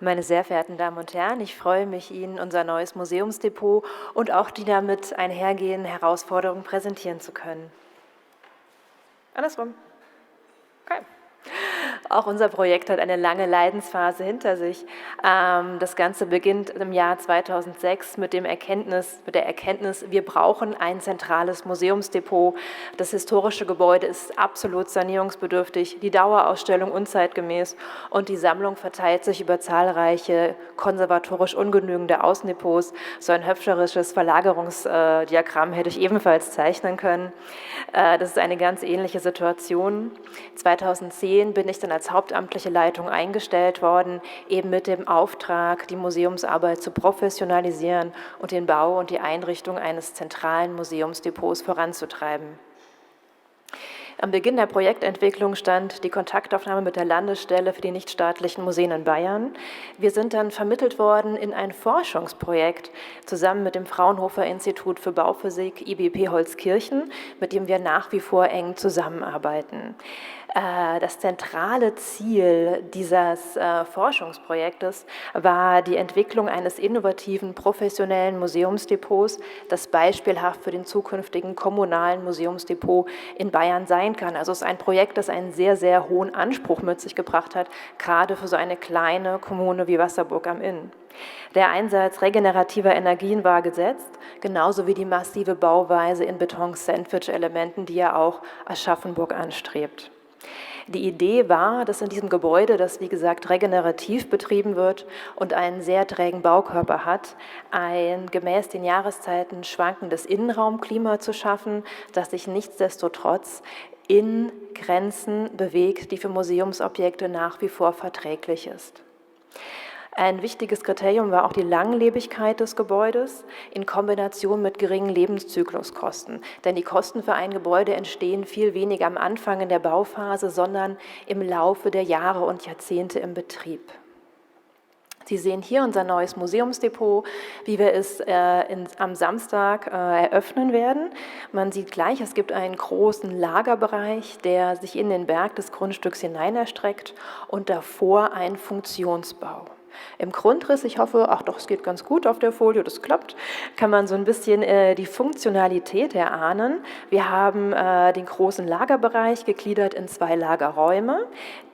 Meine sehr verehrten Damen und Herren, ich freue mich, Ihnen unser neues Museumsdepot und auch die damit einhergehenden Herausforderungen präsentieren zu können. Andersrum. Okay. Auch unser Projekt hat eine lange Leidensphase hinter sich. Das Ganze beginnt im Jahr 2006 mit der Erkenntnis, wir brauchen ein zentrales Museumsdepot. Das historische Gebäude ist absolut sanierungsbedürftig, die Dauerausstellung unzeitgemäß und die Sammlung verteilt sich über zahlreiche konservatorisch ungenügende Außendepots. So ein hübscherisches Verlagerungsdiagramm hätte ich ebenfalls zeichnen können. Das ist eine ganz ähnliche Situation. 2010 bin ich dann als hauptamtliche Leitung eingestellt worden, eben mit dem Auftrag, die Museumsarbeit zu professionalisieren und den Bau und die Einrichtung eines zentralen Museumsdepots voranzutreiben. Am Beginn der Projektentwicklung stand die Kontaktaufnahme mit der Landesstelle für die nichtstaatlichen Museen in Bayern. Wir sind dann vermittelt worden in ein Forschungsprojekt zusammen mit dem Fraunhofer Institut für Bauphysik IBP Holzkirchen, mit dem wir nach wie vor eng zusammenarbeiten. Das zentrale Ziel dieses Forschungsprojektes war die Entwicklung eines innovativen, professionellen Museumsdepots, das beispielhaft für den zukünftigen kommunalen Museumsdepot in Bayern sein kann. Also es ist ein Projekt, das einen sehr, sehr hohen Anspruch mit sich gebracht hat, gerade für so eine kleine Kommune wie Wasserburg am Inn. Der Einsatz regenerativer Energien war gesetzt, genauso wie die massive Bauweise in Beton-Sandwich-Elementen, die ja auch Aschaffenburg anstrebt. Die Idee war, dass in diesem Gebäude, das wie gesagt regenerativ betrieben wird und einen sehr trägen Baukörper hat, ein gemäß den Jahreszeiten schwankendes Innenraumklima zu schaffen, das sich nichtsdestotrotz in Grenzen bewegt, die für Museumsobjekte nach wie vor verträglich ist. Ein wichtiges Kriterium war auch die Langlebigkeit des Gebäudes in Kombination mit geringen Lebenszykluskosten. Denn die Kosten für ein Gebäude entstehen viel weniger am Anfang in der Bauphase, sondern im Laufe der Jahre und Jahrzehnte im Betrieb. Sie sehen hier unser neues Museumsdepot, wie wir es am Samstag eröffnen werden. Man sieht gleich, es gibt einen großen Lagerbereich, der sich in den Berg des Grundstücks hinein erstreckt und davor ein Funktionsbau. Im Grundriss, ich hoffe, ach doch, es geht ganz gut auf der Folie, das klappt, kann man so ein bisschen die Funktionalität erahnen. Wir haben den großen Lagerbereich gegliedert in 2 Lagerräume,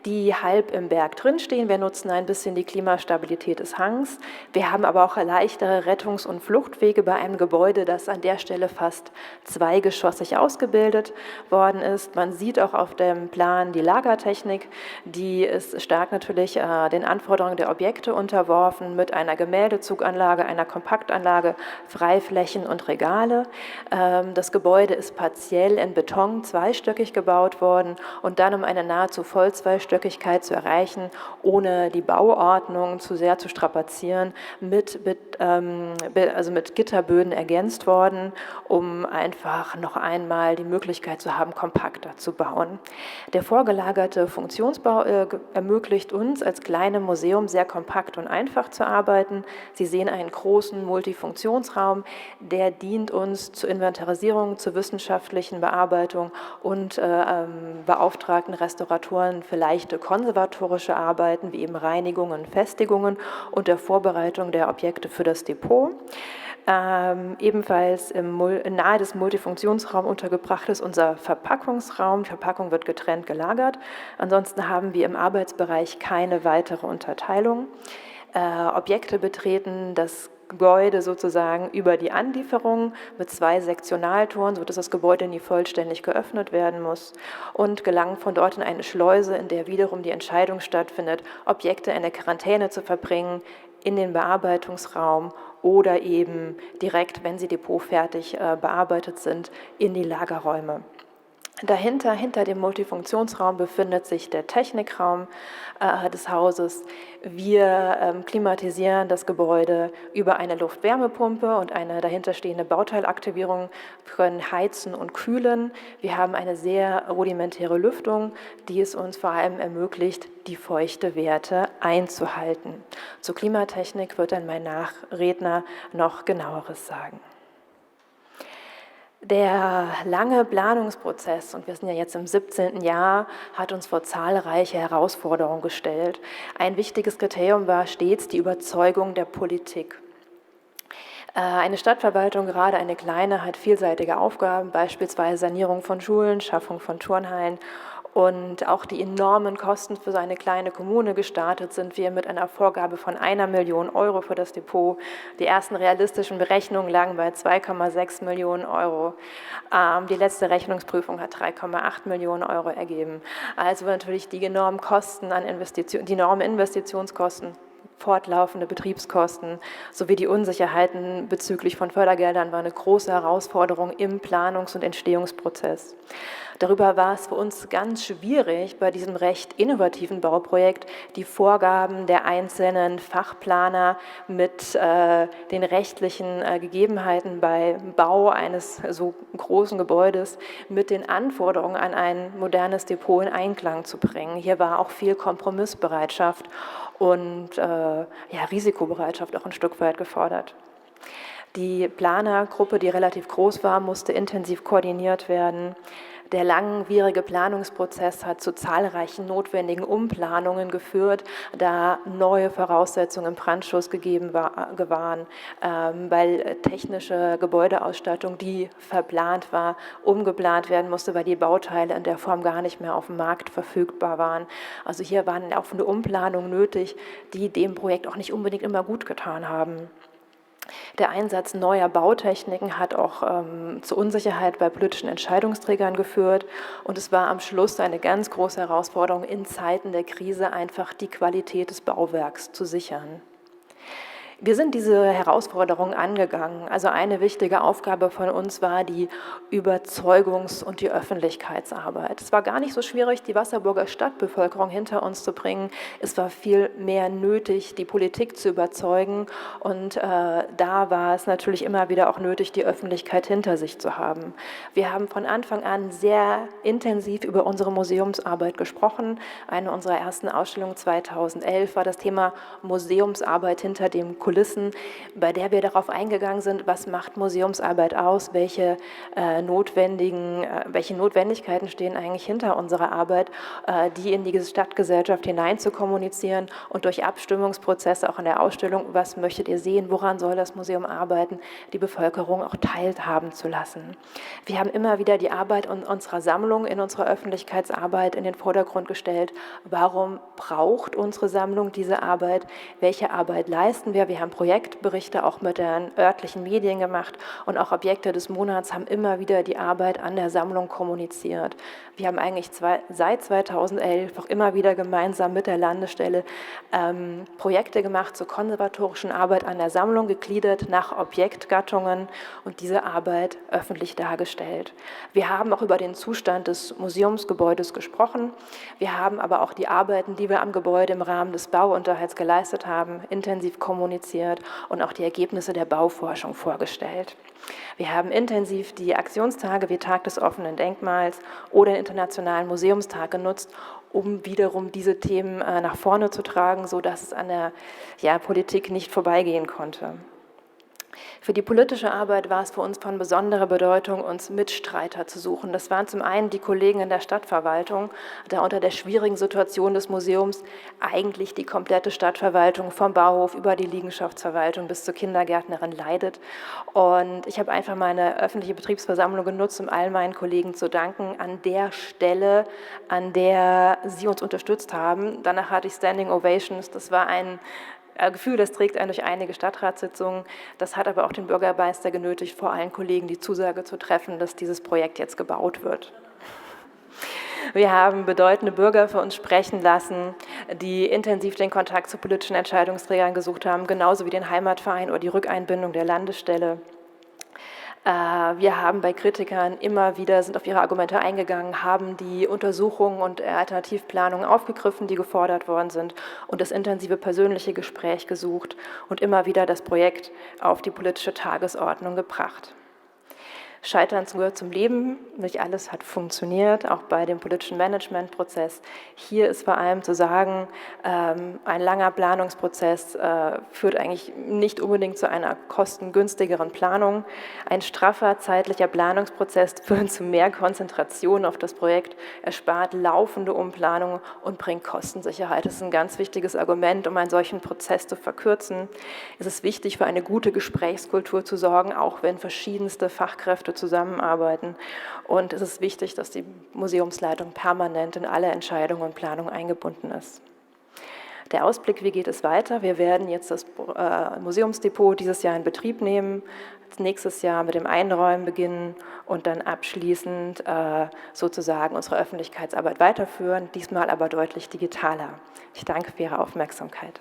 die halb im Berg drinstehen. Wir nutzen ein bisschen die Klimastabilität des Hangs. Wir haben aber auch leichtere Rettungs- und Fluchtwege bei einem Gebäude, das an der Stelle fast zweigeschossig ausgebildet worden ist. Man sieht auch auf dem Plan die Lagertechnik, die ist stark natürlich den Anforderungen der Objekte unterworfen, mit einer Gemäldezuganlage, einer Kompaktanlage, Freiflächen und Regale. Das Gebäude ist partiell in Beton zweistöckig gebaut worden und dann, um eine nahezu Vollzweistöckigkeit zu erreichen, ohne die Bauordnung zu sehr zu strapazieren, mit Gitterböden ergänzt worden, um einfach noch einmal die Möglichkeit zu haben, kompakter zu bauen. Der vorgelagerte Funktionsbau ermöglicht uns als kleinem Museum sehr kompakt und einfach zu arbeiten. Sie sehen einen großen Multifunktionsraum, der dient uns zur Inventarisierung, zur wissenschaftlichen Bearbeitung und beauftragten Restauratoren für leichte konservatorische Arbeiten wie eben Reinigungen, Festigungen und der Vorbereitung der Objekte für das Depot. Ebenfalls nahe des Multifunktionsraums untergebracht ist unser Verpackungsraum. Die Verpackung wird getrennt gelagert. Ansonsten haben wir im Arbeitsbereich keine weitere Unterteilung. Objekte betreten das Gebäude sozusagen über die Anlieferung mit 2 Sektionaltoren, sodass das Gebäude nie vollständig geöffnet werden muss und gelangen von dort in eine Schleuse, in der wiederum die Entscheidung stattfindet, Objekte in der Quarantäne zu verbringen, in den Bearbeitungsraum oder eben direkt, wenn sie depotfertig bearbeitet sind, in die Lagerräume. Dahinter, hinter dem Multifunktionsraum, befindet sich der Technikraum des Hauses. Wir klimatisieren das Gebäude über eine Luft-Wärmepumpe und eine dahinterstehende Bauteilaktivierung, können heizen und kühlen. Wir haben eine sehr rudimentäre Lüftung, die es uns vor allem ermöglicht, die feuchte Werte einzuhalten. Zur Klimatechnik wird dann mein Nachredner noch Genaueres sagen. Der lange Planungsprozess, und wir sind ja jetzt im 17. Jahr, hat uns vor zahlreiche Herausforderungen gestellt. Ein wichtiges Kriterium war stets die Überzeugung der Politik. Eine Stadtverwaltung, gerade eine kleine, hat vielseitige Aufgaben, beispielsweise Sanierung von Schulen, Schaffung von Turnhallen. Und auch die enormen Kosten für so eine kleine Kommune. Gestartet sind wir mit einer Vorgabe von 1 Million Euro für das Depot. Die ersten realistischen Berechnungen lagen bei 2,6 Millionen Euro. Die letzte Rechnungsprüfung hat 3,8 Millionen Euro ergeben. Also natürlich die enormen Kosten an Investitionen, die enormen Investitionskosten, fortlaufende Betriebskosten sowie die Unsicherheiten bezüglich von Fördergeldern war eine große Herausforderung im Planungs- und Entstehungsprozess. Darüber war es für uns ganz schwierig, bei diesem recht innovativen Bauprojekt die Vorgaben der einzelnen Fachplaner mit den rechtlichen Gegebenheiten bei Bau eines so großen Gebäudes mit den Anforderungen an ein modernes Depot in Einklang zu bringen. Hier war auch viel Kompromissbereitschaft und Risikobereitschaft auch ein Stück weit gefordert. Die Planergruppe, die relativ groß war, musste intensiv koordiniert werden. Der langwierige Planungsprozess hat zu zahlreichen notwendigen Umplanungen geführt, da neue Voraussetzungen im Brandschutz gegeben waren, weil technische Gebäudeausstattung, die verplant war, umgeplant werden musste, weil die Bauteile in der Form gar nicht mehr auf dem Markt verfügbar waren. Also hier waren laufende Umplanungen nötig, die dem Projekt auch nicht unbedingt immer gut getan haben. Der Einsatz neuer Bautechniken hat auch zu Unsicherheit bei politischen Entscheidungsträgern geführt und es war am Schluss eine ganz große Herausforderung, in Zeiten der Krise einfach die Qualität des Bauwerks zu sichern. Wir sind diese Herausforderung angegangen. Also eine wichtige Aufgabe von uns war die Überzeugungs- und die Öffentlichkeitsarbeit. Es war gar nicht so schwierig, die Wasserburger Stadtbevölkerung hinter uns zu bringen. Es war viel mehr nötig, die Politik zu überzeugen. Und da war es natürlich immer wieder auch nötig, die Öffentlichkeit hinter sich zu haben. Wir haben von Anfang an sehr intensiv über unsere Museumsarbeit gesprochen. Eine unserer ersten Ausstellungen 2011 war das Thema Museumsarbeit hinter dem Kulissen, bei der wir darauf eingegangen sind, was macht Museumsarbeit aus, welche Notwendigkeiten stehen eigentlich hinter unserer Arbeit, die in die Stadtgesellschaft hinein zu kommunizieren und durch Abstimmungsprozesse auch in der Ausstellung, was möchtet ihr sehen, woran soll das Museum arbeiten, die Bevölkerung auch teilhaben zu lassen. Wir haben immer wieder die Arbeit unserer Sammlung in unserer Öffentlichkeitsarbeit in den Vordergrund gestellt. Warum braucht unsere Sammlung diese Arbeit? Welche Arbeit leisten wir? Wir haben Projektberichte auch mit den örtlichen Medien gemacht und auch Objekte des Monats haben immer wieder die Arbeit an der Sammlung kommuniziert. Wir haben eigentlich seit 2011 auch immer wieder gemeinsam mit der Landesstelle Projekte gemacht zur konservatorischen Arbeit an der Sammlung, gegliedert nach Objektgattungen und diese Arbeit öffentlich dargestellt. Wir haben auch über den Zustand des Museumsgebäudes gesprochen. Wir haben aber auch die Arbeiten, die wir am Gebäude im Rahmen des Bauunterhalts geleistet haben, intensiv kommuniziert und auch die Ergebnisse der Bauforschung vorgestellt. Wir haben intensiv die Aktionstage wie Tag des offenen Denkmals oder den Internationalen Museumstag genutzt, um wiederum diese Themen nach vorne zu tragen, sodass es an der Politik nicht vorbeigehen konnte. Für die politische Arbeit war es für uns von besonderer Bedeutung, uns Mitstreiter zu suchen. Das waren zum einen die Kollegen in der Stadtverwaltung, da unter der schwierigen Situation des Museums eigentlich die komplette Stadtverwaltung vom Bauhof über die Liegenschaftsverwaltung bis zur Kindergärtnerin leidet. Und ich habe einfach meine öffentliche Betriebsversammlung genutzt, um all meinen Kollegen zu danken an der Stelle, an der sie uns unterstützt haben. Danach hatte ich Standing Ovations. Das war ein Gefühl, das trägt einen durch einige Stadtratssitzungen. Das hat aber auch den Bürgermeister genötigt, vor allen Kollegen die Zusage zu treffen, dass dieses Projekt jetzt gebaut wird. Wir haben bedeutende Bürger für uns sprechen lassen, die intensiv den Kontakt zu politischen Entscheidungsträgern gesucht haben, genauso wie den Heimatverein oder die Rückeinbindung der Landesstelle. Wir haben bei Kritikern immer wieder, sind auf ihre Argumente eingegangen, haben die Untersuchungen und Alternativplanungen aufgegriffen, die gefordert worden sind und das intensive persönliche Gespräch gesucht und immer wieder das Projekt auf die politische Tagesordnung gebracht. Scheitern gehört zum Leben, nicht alles hat funktioniert, auch bei dem politischen Managementprozess. Hier ist vor allem zu sagen, ein langer Planungsprozess führt eigentlich nicht unbedingt zu einer kostengünstigeren Planung. Ein straffer zeitlicher Planungsprozess führt zu mehr Konzentration auf das Projekt, erspart laufende Umplanung und bringt Kostensicherheit. Das ist ein ganz wichtiges Argument, um einen solchen Prozess zu verkürzen. Es ist wichtig, für eine gute Gesprächskultur zu sorgen, auch wenn verschiedenste Fachkräfte zusammenarbeiten. Und es ist wichtig, dass die Museumsleitung permanent in alle Entscheidungen und Planungen eingebunden ist. Der Ausblick, wie geht es weiter? Wir werden jetzt das Museumsdepot dieses Jahr in Betrieb nehmen, nächstes Jahr mit dem Einräumen beginnen und dann abschließend sozusagen unsere Öffentlichkeitsarbeit weiterführen, diesmal aber deutlich digitaler. Ich danke für Ihre Aufmerksamkeit.